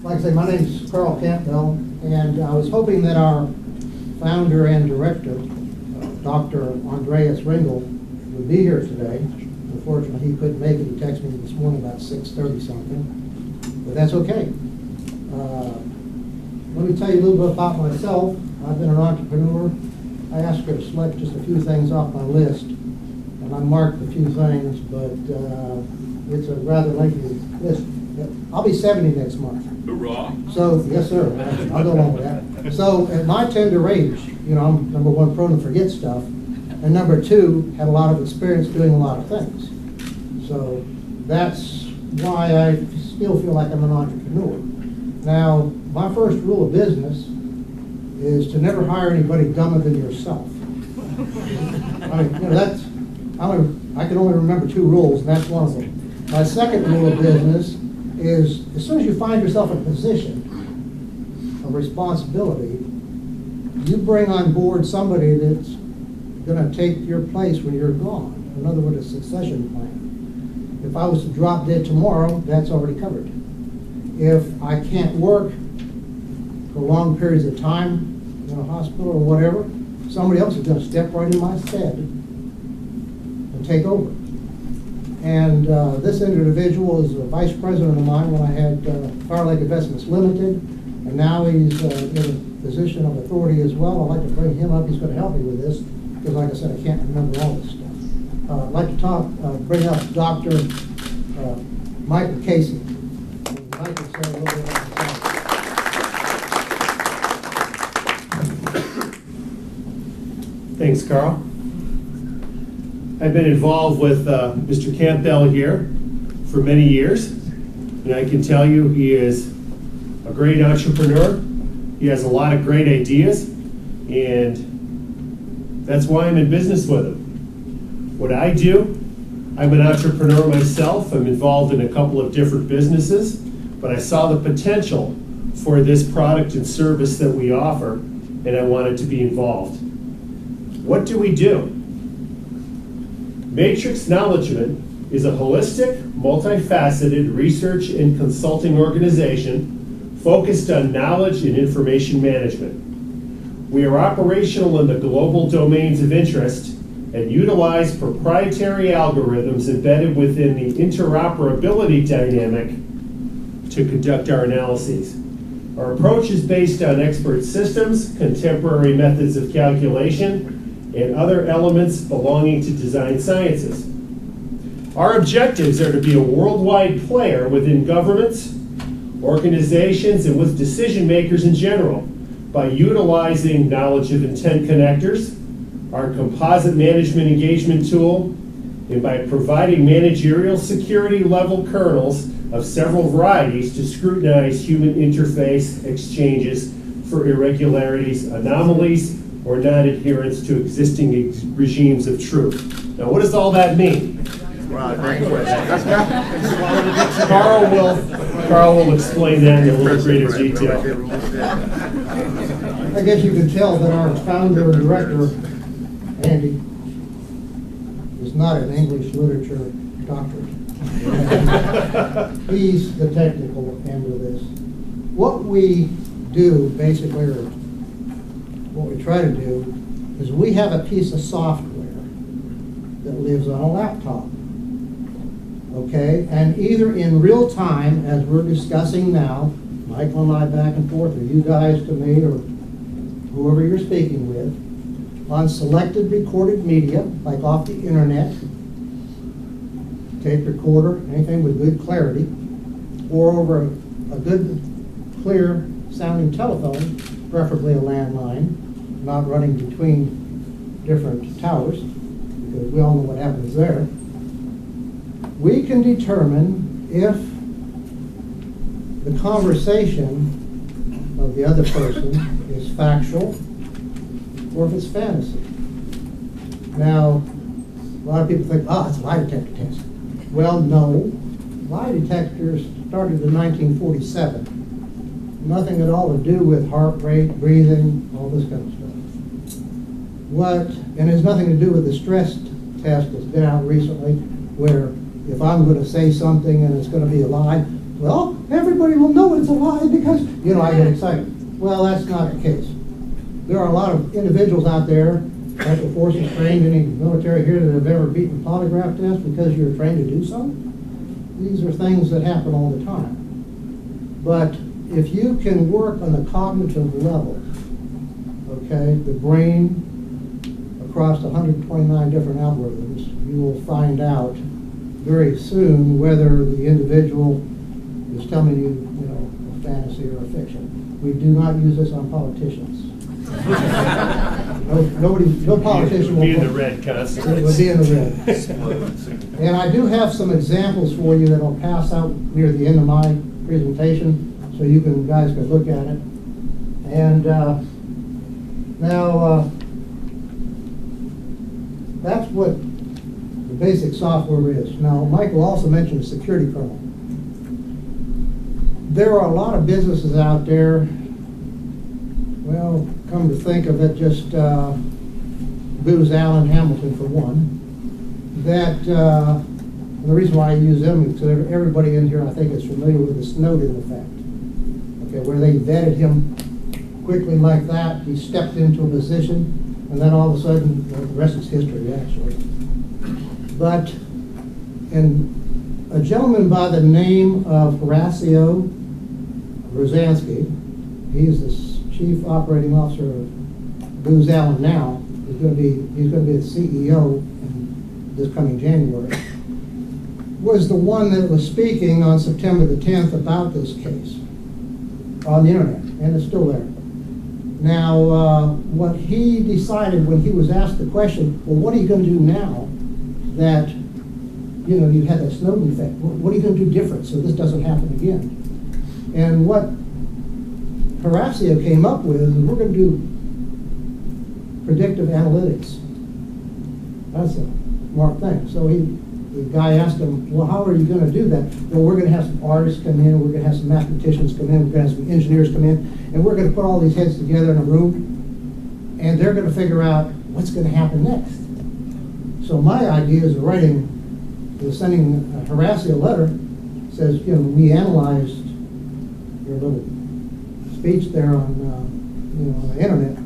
Like I say, my name's Carl Campbell, and I was hoping that our founder and director, Dr. Andreas Ringel, would be here today. Unfortunately, he couldn't make it. He texted me this morning about 6:30 something, but that's okay. Let me tell you a little bit about myself. I've been an entrepreneur. I asked her to select just a few things off my list, and I marked a few things, but it's a rather lengthy list. I'll be 70 next month. Hoorah. So, yes, sir, I'll go along with that. So, at my tender age, you know, I'm number one, prone to forget stuff, and number two, had a lot of experience doing a lot of things. So, that's why I still feel like I'm an entrepreneur. Now, my first rule of business is to never hire anybody dumber than yourself. I mean, you know, I can only remember 2 rules, and that's one of them. My second rule of business is, as soon as you find yourself in a position of responsibility, you bring on board somebody that's going to take your place when you're gone. In other words, a succession plan. If I was to drop dead tomorrow, that's already covered. If I can't work for long periods of time in a hospital or whatever, somebody else is going to step right in my stead and take over. And this individual is a vice president of mine when I had Fire Lake Investments Limited, and now he's in a position of authority as well. I'd like to bring him up. He's going to help me with this, because like I said, I can't remember all this stuff. I'd like to bring up Dr. Michael Casey. Mike can say a little bit about himself. Thanks, Carl. I've been involved with Mr. Campbell here for many years, and I can tell you he is a great entrepreneur. He has a lot of great ideas, and that's why I'm in business with him. What I do, I'm an entrepreneur myself. I'm involved in a couple of different businesses, but I saw the potential for this product and service that we offer, and I wanted to be involved. What do we do? Matrix Knowledgement is a holistic, multifaceted research and consulting organization focused on knowledge and information management. We are operational in the global domains of interest and utilize proprietary algorithms embedded within the interoperability dynamic to conduct our analyses. Our approach is based on expert systems, contemporary methods of calculation, and other elements belonging to design sciences. Our objectives are to be a worldwide player within governments, organizations, and with decision makers in general by utilizing knowledge of intent connectors, our composite management engagement tool, and by providing managerial security level kernels of several varieties to scrutinize human interface exchanges for irregularities, anomalies, or non-adherence to existing regimes of truth. Now, what does all that mean? Right, great question. Carl will explain that in a little greater detail. I guess you can tell that our founder and director, Andy, is not an English literature doctorate. He's the technical end of this. What we do, basically, or what we try to do, is we have a piece of software that lives on a laptop. Okay? And either in real time, as we're discussing now, Michael and I back and forth, or you guys to me, or whoever you're speaking with, on selected recorded media, like off the internet, tape recorder, anything with good clarity, or over a good, clear sounding telephone, preferably a landline, not running between different towers, because we all know what happens there. We can determine if the conversation of the other person is factual or if it's fantasy. Now, a lot of people think, oh, it's a lie detector test. Well, no. Lie detectors started in 1947. Nothing at all to do with heart rate, breathing, all this kind of stuff. And it has nothing to do with the stress test that's been out recently, where if I'm going to say something and it's going to be a lie, well, everybody will know it's a lie because, you know, I get excited. Well, that's not the case. There are a lot of individuals out there, special forces trained, any military here that have ever beaten a polygraph test because you're trained to do so. These are things that happen all the time. But if you can work on the cognitive level, okay, the brain across 129 different algorithms, you will find out very soon whether the individual is telling you, you know, a fantasy or a fiction. We do not use this on politicians. No politician will be in the red constantly. It would be in the red. And I do have some examples for you that I'll pass out near the end of my presentation, so you guys can look at it. And now that's what the basic software is. Now, Michael also mentioned a security kernel. There are a lot of businesses out there, well, come to think of it, just Booz Allen Hamilton for one, that the reason why I use them is because everybody in here I think is familiar with the Snowden effect. Okay, where they vetted him quickly like that, he stepped into a position, and then all of a sudden, the rest is history actually. But a gentleman by the name of Horacio Rosansky, he's the chief operating officer of Booz Allen now. He's going to be the CEO in this coming January. Was the one that was speaking on September the 10th about this case on the internet, and it's still there. Now, what he decided when he was asked the question, well, what are you going to do now that, you know, you had that Snowden effect? What are you going to do different so this doesn't happen again? And what Horacio came up with is we're going to do predictive analytics. That's a smart thing. So the guy asked him, well, how are you going to do that? Well, we're going to have some artists come in, we're going to have some mathematicians come in, we're going to have some engineers come in, and we're going to put all these heads together in a room, and they're going to figure out what's going to happen next. So my idea is sending Horacio a letter, says, you know, we analyzed your little speech there on, you know, on the internet,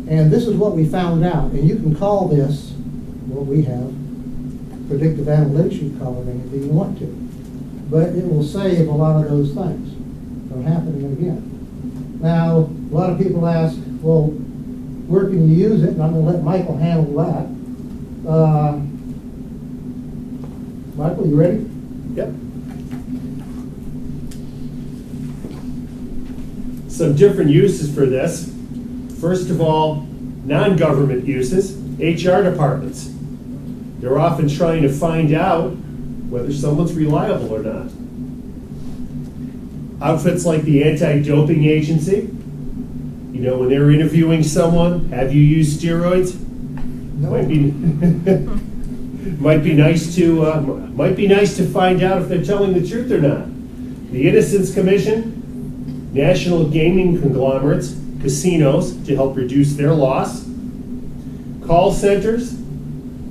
and this is what we found out, and you can call this, what we have, predictive analytics. You call it anything you want to, but it will save a lot of those things from happening again. Now, a lot of people ask, well, where can you use it? And I'm going to let Michael handle that. Michael, you ready? Yep. Some different uses for this. First of all, non-government uses, HR departments. They're often trying to find out whether someone's reliable or not. Outfits like the anti-doping agency, you know, when they're interviewing someone, have you used steroids? No. Might be nice to find out if they're telling the truth or not. The Innocence Commission, national gaming conglomerates, casinos to help reduce their loss, call centers,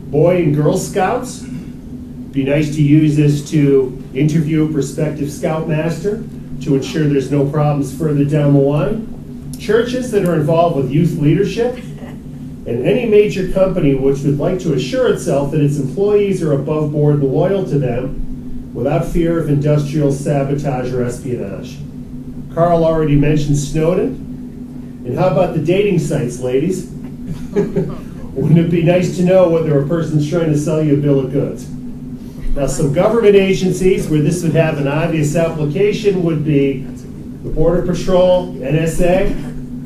Boy and Girl Scouts. Be nice to use this to interview a prospective scoutmaster to ensure there's no problems further down the line. Churches that are involved with youth leadership, and any major company which would like to assure itself that its employees are above board and loyal to them without fear of industrial sabotage or espionage. Carl already mentioned Snowden. And how about the dating sites, ladies? Wouldn't it be nice to know whether a person's trying to sell you a bill of goods? Now, some government agencies where this would have an obvious application would be the Border Patrol, NSA,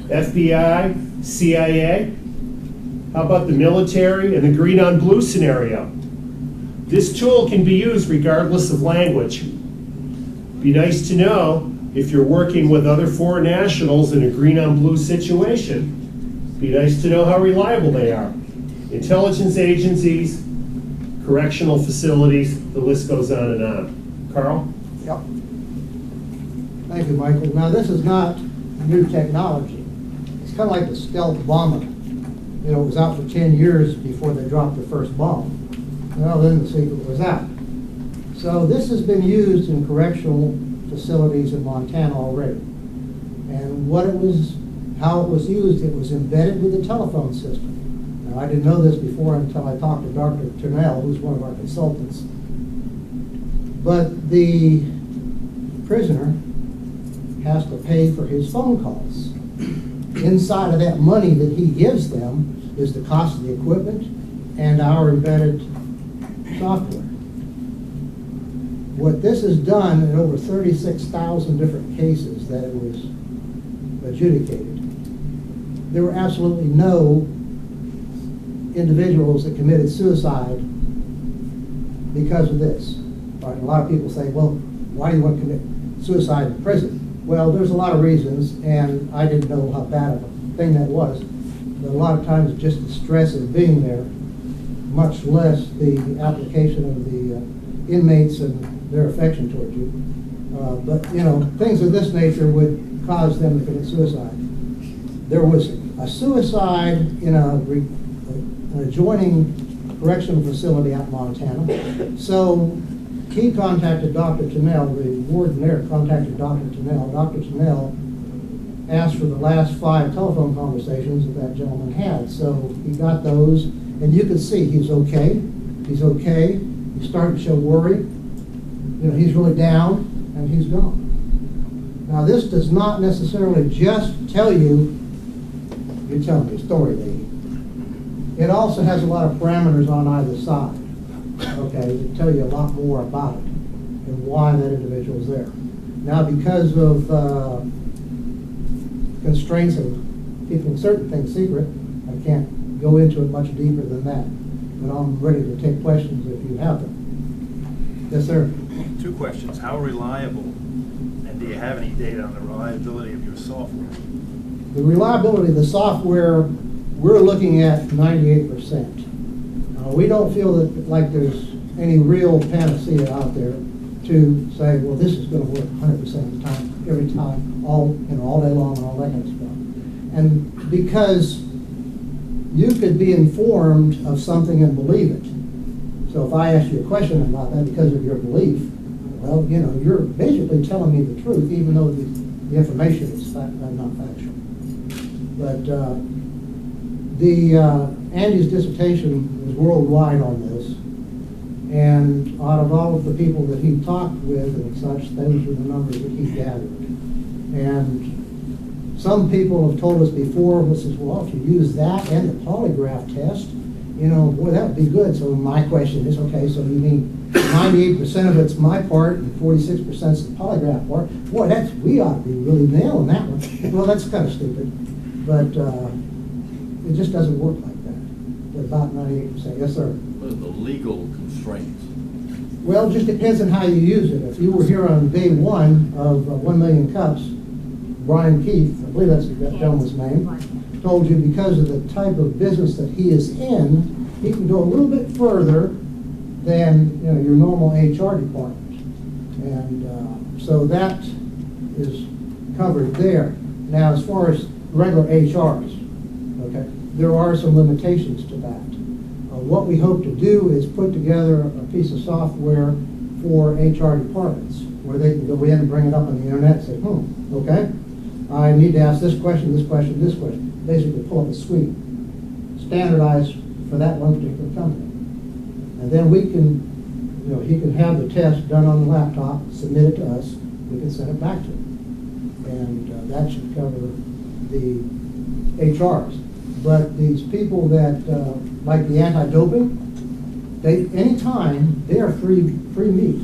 FBI, CIA. How about the military and the green on blue scenario? This tool can be used regardless of language. Be nice to know if you're working with other foreign nationals in a green on blue situation. Be nice to know how reliable they are. Intelligence agencies, correctional facilities, the list goes on and on. Carl? Yep. Thank you, Michael. Now, this is not new technology. It's kind of like the stealth bomber. You know, it was out for 10 years before they dropped the first bomb. Well, then the secret was out. So this has been used in correctional facilities in Montana already. And how it was used, it was embedded with the telephone system. Now, I didn't know this before until I talked to Dr. Turnell, who's one of our consultants. But the prisoner has to pay for his phone calls. Inside of that money that he gives them is the cost of the equipment and our embedded software. What this has done in over 36,000 different cases that it was adjudicated, there were absolutely no individuals that committed suicide because of this. Right, a lot of people say, well, why do you want to commit suicide in prison? Well, there's a lot of reasons, and I didn't know how bad of a thing that was. But a lot of times just the stress of being there, much less the application of the inmates and their affection toward you. But, you know, things of this nature would cause them to commit suicide. There was a suicide in an adjoining correctional facility out in Montana. So he contacted Dr. Turnell, the warden there contacted Dr. Turnell. Dr. Turnell asked for the last 5 telephone conversations that gentleman had. So he got those, and you could see he's okay. He's okay. He's starting to show worry. You know, he's really down, and he's gone. Now, this does not necessarily just tell you, you're telling me a story, lady. It also has a lot of parameters on either side, okay, to tell you a lot more about it and why that individual is there. Now, because of constraints of keeping certain things secret, I can't go into it much deeper than that. But I'm ready to take questions if you have them. Yes, sir. 2 questions. How reliable, and do you have any data on the reliability of your software? The reliability of the software, we're looking at 98%. We don't feel that like there's any real panacea out there to say, well, this is going to work 100% of the time, every time, all day long, and all that kind of stuff. And because you could be informed of something and believe it. So if I ask you a question about that because of your belief, well, you know, you're basically telling me the truth, even though the information is not factual. But Andy's dissertation was worldwide on this, and out of all of the people that he talked with and such, those were the numbers that he gathered. And some people have told us before, well, if you use that and the polygraph test, you know, boy, that would be good. So my question is, okay, so you mean 98% of it's my part and 46% is the polygraph part? Boy, we ought to be really nailing that one. Well, that's kind of stupid, but it just doesn't work like that. But about 98%. Yes, sir. What are the legal constraints? Well, it just depends on how you use it. If you were here on day 1 of 1 Million Cups, Brian Keith, I believe that's that gentleman's name, told you because of the type of business that he is in, he can go a little bit further than your normal HR department. And so that is covered there. Now, as far as regular HRs, okay, there are some limitations to that. What we hope to do is put together a piece of software for HR departments where they can go in and bring it up on the internet and say, okay, I need to ask this question, this question, this question. Basically pull up a suite, standardized for that one particular company. And then we can, he can have the test done on the laptop, submit it to us, we can send it back to him. And that should cover the HRs. But these people that, like the anti-doping, anytime, they are free meat.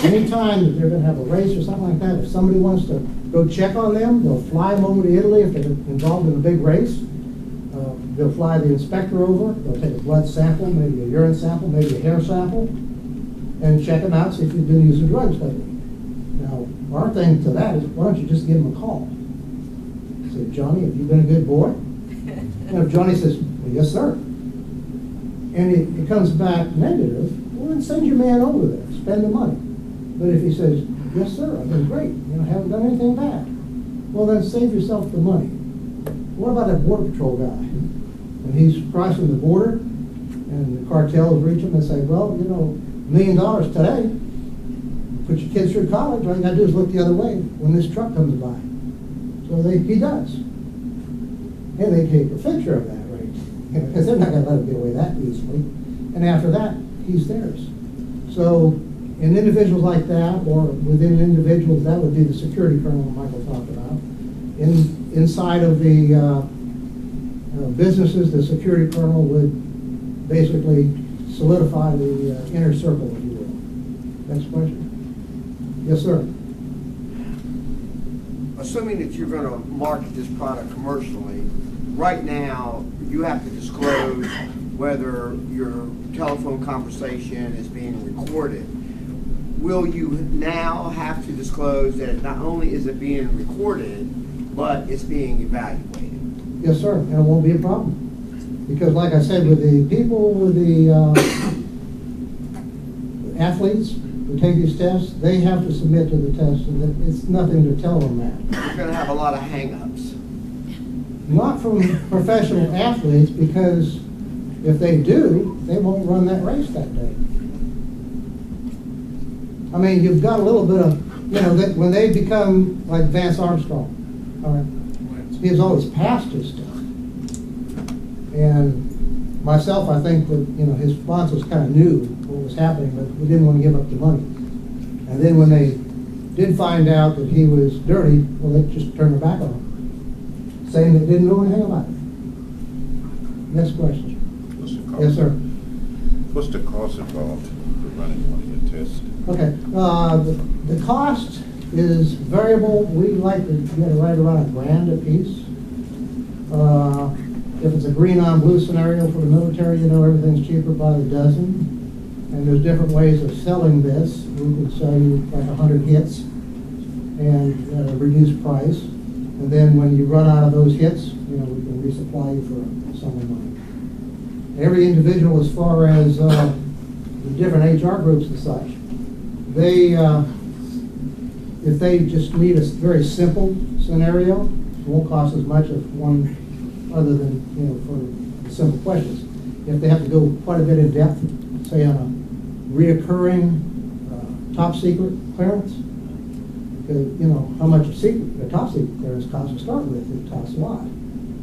Anytime that they're going to have a race or something like that, if somebody wants to go check on them, they'll fly them over to Italy if they're involved in a big race. They'll fly the inspector over, they'll take a blood sample, maybe a urine sample, maybe a hair sample, and check them out, see if you've been using drugs lately. Now, our thing to that is, why don't you just give them a call? Say, Johnny, have you been a good boy? And if Johnny says, well, yes, sir, and it comes back negative, well, then send your man over there, spend the money. But if he says, yes, sir, I've been great, haven't done anything bad, well, then save yourself the money. What about that Border Patrol guy? When he's crossing the border and the cartels reach him and say, well, $1 million today, put your kids through college, all you gotta do is look the other way when this truck comes by. So he does. And they take a picture of that, right? Because they're not gonna let him get away that easily. And after that, he's theirs. So in individuals like that, or within individuals, that would be the security kernel Michael talked about. Inside of the businesses, the security kernel would basically solidify the inner circle, if you will. Next question. Yes, sir. Assuming that you're going to market this product commercially, right now, you have to disclose whether your telephone conversation is being recorded. Will you now have to disclose that not only is it being recorded, but it's being evaluated? Yes, sir, and it won't be a problem. Because like I said, with the people, with the athletes who take these tests, they have to submit to the test, and it's nothing to tell them that. You're going to have a lot of hang-ups. Not from professional athletes, because if they do, they won't run that race that day. I mean, you've got a little bit of, when they become like Vance Armstrong, all right, he's always passed his stuff. And myself, I think that, his sponsors kind of knew what was happening, but we didn't want to give up the money. And then when they did find out that he was dirty, well, they just turned their back on him, saying they didn't know anything about it. Next question. Yes, sir. What's the cost involved with running one of your tests? Okay, the cost is variable. We like to get it right around $1,000 a piece. If it's a green on blue scenario for the military, everything's cheaper by the dozen. And there's different ways of selling this. We could sell you like 100 hits and at a reduced price. And then when you run out of those hits, we can resupply you for some of the money. Every individual, as far as the different HR groups and such, they, if they just need a very simple scenario, it won't cost as much as one other than, for the simple questions. If they have to go quite a bit in depth, say on a reoccurring top secret clearance, because, how much a top secret clearance costs to start with, it costs a lot.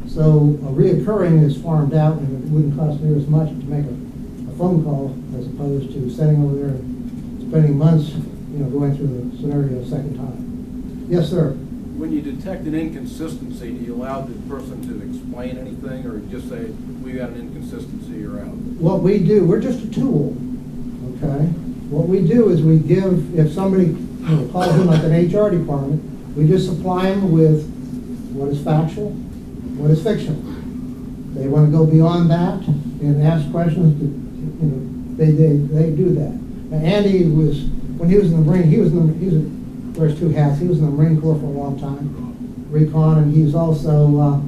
So a reoccurring is farmed out, and it wouldn't cost near as much to make a phone call as opposed to sitting over there and spending months, going through the scenario a second time. Yes, sir. When you detect an inconsistency, do you allow the person to explain anything, or just say, we got an inconsistency, you're out? What we do, we're just a tool, okay? What we do is we give, if somebody calls in like an HR department, we just supply them with what is factual, what is fictional. They want to go beyond that and ask questions, they do that. Now, Andy was, when he was in the Marine, he wears two hats. He was in the Marine Corps for a long time, recon, and he's also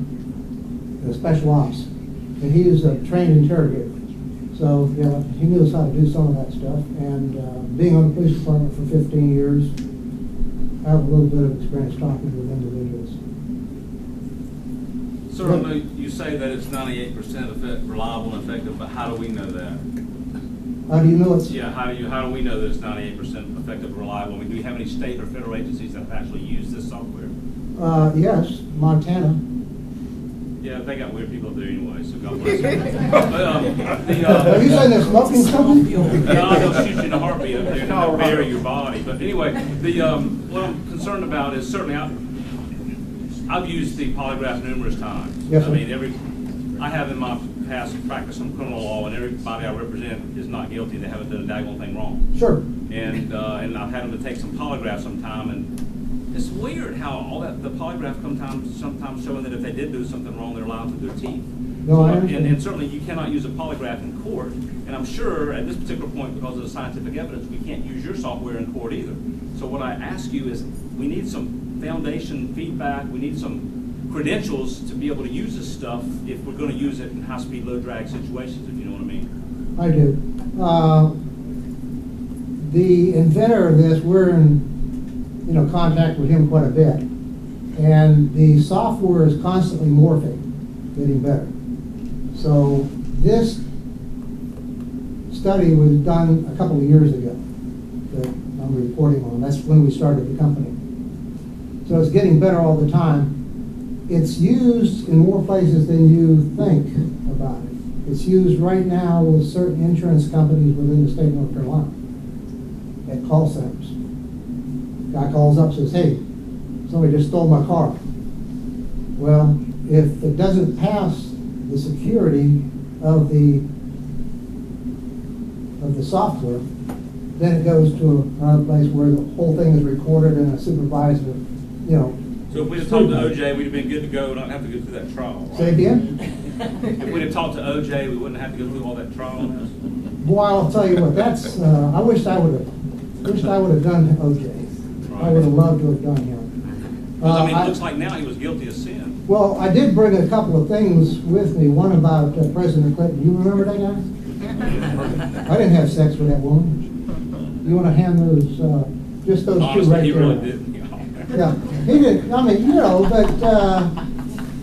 special ops. And he was a trained interrogator. So, he knows how to do some of that stuff. And being on the police department for 15 years, I have a little bit of experience talking with individuals. Sir, I know you say that it's 98% reliable and effective, but how do we know that? How do you know it's? Yeah, how do we know that it's 98% effective and reliable? I mean, do we have any state or federal agencies that have actually used this software? Yes, Montana. Yeah, they got weird people to do anyway, so God bless them. But, Are you saying they're smoking something? No, they'll shoot you in a heartbeat up there and they'll bury your body. But anyway, what I'm concerned about is certainly I've used the polygraph numerous times. Yes, sir. I mean, I have in my past practice on criminal law, and everybody I represent is not guilty. They haven't done a daggone thing wrong. Sure. And I've had them to take some polygraph sometime, and it's weird how all that the polygraph sometimes showing that if they did do something wrong, they're lying through their teeth. No, I understand. And certainly you cannot use a polygraph in court. And I'm sure at this particular point, because of the scientific evidence, we can't use your software in court either. So what I ask you is, we need some foundation feedback. We need some credentials to be able to use this stuff if we're going to use it in high-speed, low-drag situations, if you know what I mean. I do. The inventor of this, we're in contact with him quite a bit, and the software is constantly morphing, getting better. So this study was done a couple of years ago. But I'm I'm reporting on. That's when we started the company. So it's getting better all the time. It's used in more places than you think about it. It's used right now with certain insurance companies within the state of North Carolina at call centers. Guy calls up and says, hey, somebody just stole my car. Well, if it doesn't pass the security of the software, then it goes to another place where the whole thing is recorded and a supervisor, you know. So if we'd have talked to OJ, we'd have been good to go, not have to go through that trial, right? Say again? If we'd have talked to OJ, we wouldn't have to go through all that trial. Boy, I'll tell you what, that's, I wished I would have done OJ. I would have loved to have done him. Because, I mean, it looks like now he was guilty of sin. Well, I did bring a couple of things with me. One about President Clinton. You remember that guy? I didn't have sex with that woman. You want to hand those, just those Honestly, two right he there? really didn't. Yeah, he didn't. I mean, you know, but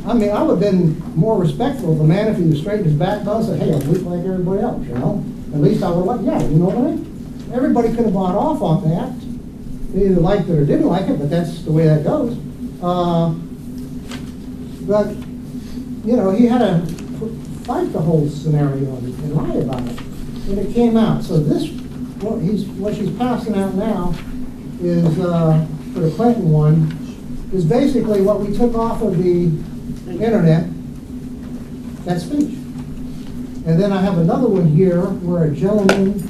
I mean, I would have been more respectful of the man if he was straight in his backbone and said, "Hey, I'm weak like everybody else." You know, at least I would have. Yeah, you know what I mean. Everybody could have bought off on that. They either liked it or didn't like it, but that's the way that goes. But, you know, he had to fight the whole scenario and lie about it. And it came out. So this, what she's passing out now is, for the Clinton one, is basically what we took off of the internet, that speech. And then I have another one here where a gentleman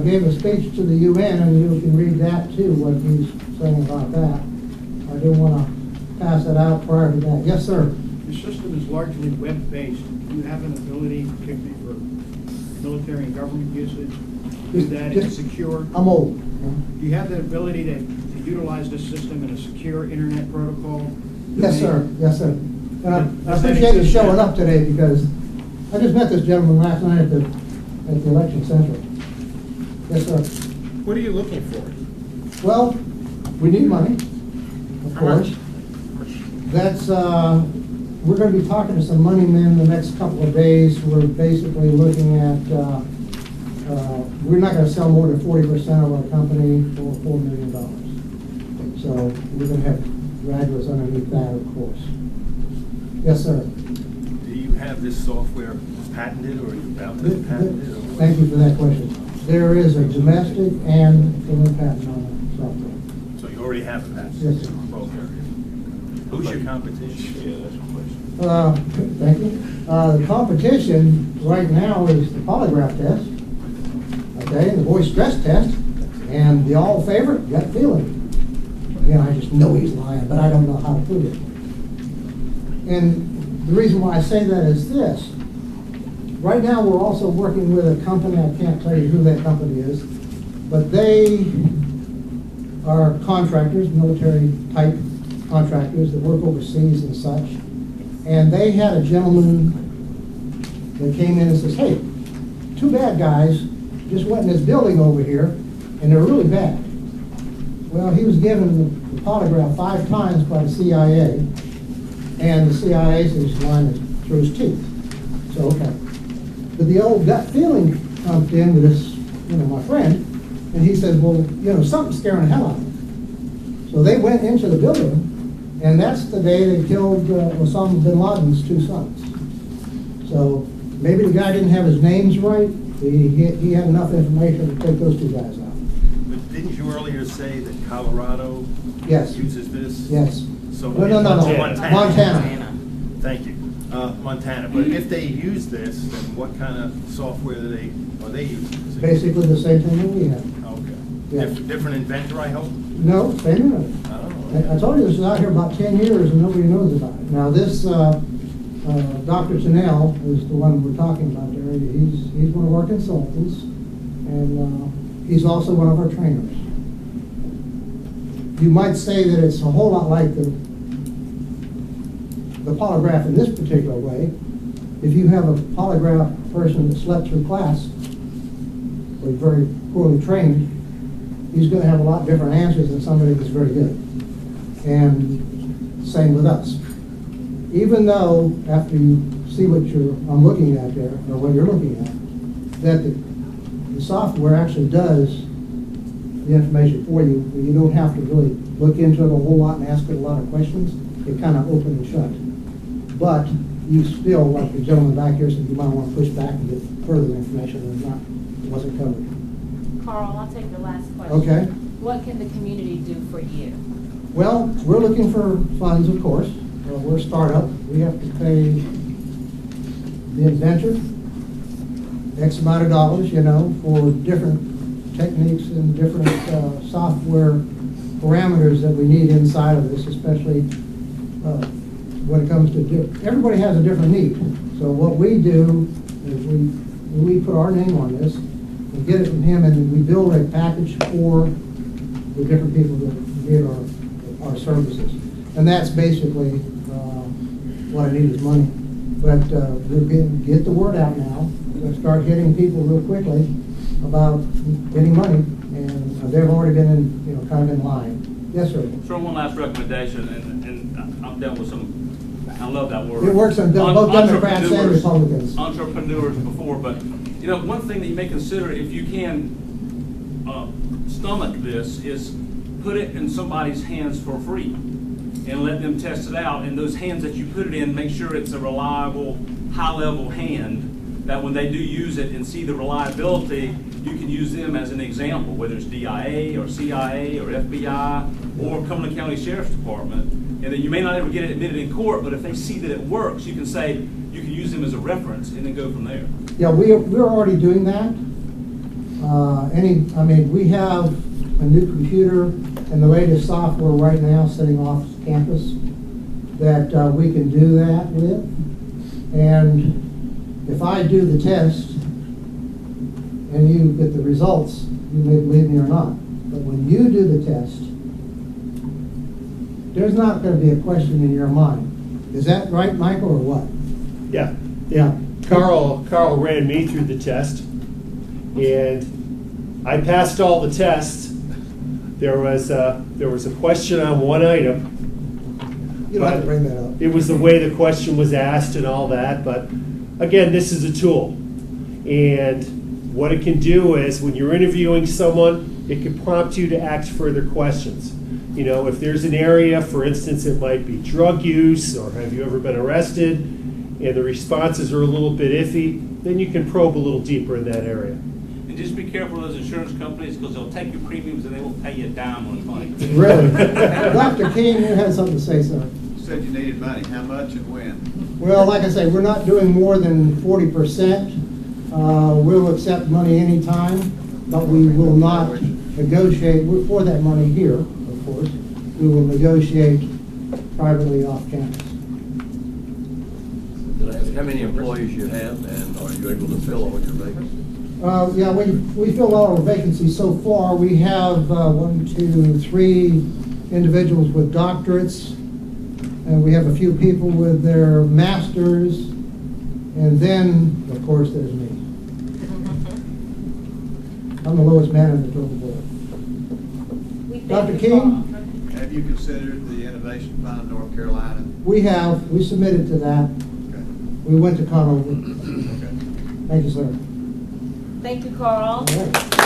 gave a speech to the UN, and you can read that too, what he's saying about that. I do want to pass it out prior to that. Yes, sir. The system is largely web-based. Do you have an ability, particularly for military and government usage, do that in a secure? I'm old. Do you have the ability to utilize this system in a secure internet protocol? Yes, sir. Yes, sir. And I appreciate you showing up today, because I just met this gentleman last night at the election center. Yes, sir. What are you looking for? Well, we need money, of course. That's, we're going to be talking to some money men the next couple of days. We're basically looking at, we're not going to sell more than 40% of our company for $4 million. So we're going to have graduates underneath that, of course. Yes, sir. Do you have this software patented, or are you about to patent it? Thank you for that question. There is a domestic and foreign patent on that software. So you already have a patent? Yes, sir. Okay. Who's your competition? Yeah, that's a question. Thank you. The competition right now is the polygraph test, okay, the voice stress test, and the all favorite, gut feeling. Again, I just know he's lying, but I don't know how to prove it. And the reason why I say that is this. Right now, we're also working with a company, I can't tell you who that company is, but they are contractors, military type contractors that work overseas and such. And they had a gentleman that came in and says, hey, two bad guys just went in this building over here, and they're really bad. Well, he was given the polygraph 5 times by the CIA, and the CIA says he's lying through his teeth. So, okay. But the old gut feeling comes in with this, my friend, and he says, well, something's scaring the hell out of him. So they went into the building, and that's the day they killed Osama bin Laden's 2 sons. So maybe the guy didn't have his names right. He had enough information to take those 2 guys out. But didn't you earlier say that Colorado uses this? Yes. So No. Montana. Thank you. Montana. But if they use this, then what kind of software are they using? Basically the same thing that we have. Okay. Yeah. Different inventor, I hope? No, same inventor. I told you this is out here about 10 years and nobody knows about it. Now this, Dr. Chanel is the one we're talking about there. He's one of our consultants, and he's also one of our trainers. You might say that it's a whole lot like the polygraph in this particular way. If you have a polygraph person that slept through class, or very poorly trained, he's going to have a lot different answers than somebody that's very good. And same with us. Even though, after you see what I'm looking at there, or what you're looking at, that the software actually does the information for you, where you don't have to really look into it a whole lot and ask it a lot of questions. It kind of open and shut. But you still, like the gentleman back here said, you might want to push back and get further information that wasn't covered. Carl, I'll take the last question. Okay. What can the community do for you? Well, we're looking for funds, of course. We're a startup. We have to pay the inventor X amount of dollars, for different techniques and different software parameters that we need inside of this, especially when it comes to everybody has a different need. So what we do is we put our name on this and get it from him, and we build a package for the different people that need our services. And that's basically what I need is money. But we're getting get the word out now. We're start hitting people real quickly about getting money, and they've already been in, kind of in line. Yes, sir. Sir, one last recommendation, and I've dealt with some, I love that word. It works on both Democrats and Republicans. Entrepreneurs before, but, one thing that you may consider if you can stomach this is put it in somebody's hands for free and let them test it out. And those hands that you put it in, make sure it's a reliable, high-level hand, that when they do use it and see the reliability, you can use them as an example, whether it's DIA or CIA or FBI or Cumberland County Sheriff's Department. And then you may not ever get it admitted in court, but if they see that it works, you can say, you can use them as a reference and then go from there. Yeah, we're already doing that. We have a new computer and the latest software right now sitting off campus that we can do that with. And if I do the test and you get the results, you may believe me or not, but when you do the test, there's not going to be a question in your mind. Is that right, Michael, or what? Yeah. Yeah. Carl ran me through the test, and I passed all the tests. There was a question on one item. You don't have to bring that up. It was the way the question was asked and all that, but again, this is a tool. And what it can do is when you're interviewing someone, it can prompt you to ask further questions. If there's an area, for instance, it might be drug use or have you ever been arrested, and the responses are a little bit iffy, then you can probe a little deeper in that area. And just be careful of those insurance companies because they'll take your premiums and they won't pay you a dime on the money. Really? Dr. King, you had something to say, sir. You said you needed money. How much and when? Well, like I say, we're not doing more than 40%. We'll accept money anytime, but we will not negotiate for that money here, of course. We will negotiate privately off campus. Did I ask how many employees you have, and are you able to fill all your vacancies? Yeah, we filled all our vacancies so far. We have 1, 2, 3 individuals with doctorates, and we have a few people with their masters, and then, of course, there's me. I'm the lowest man in the total board. Dr. King? Have you considered the Innovation Fund North Carolina? We have. We submitted to that. Okay. We went to Conover. Okay. Thank you, sir. Thank you, Carl. All right.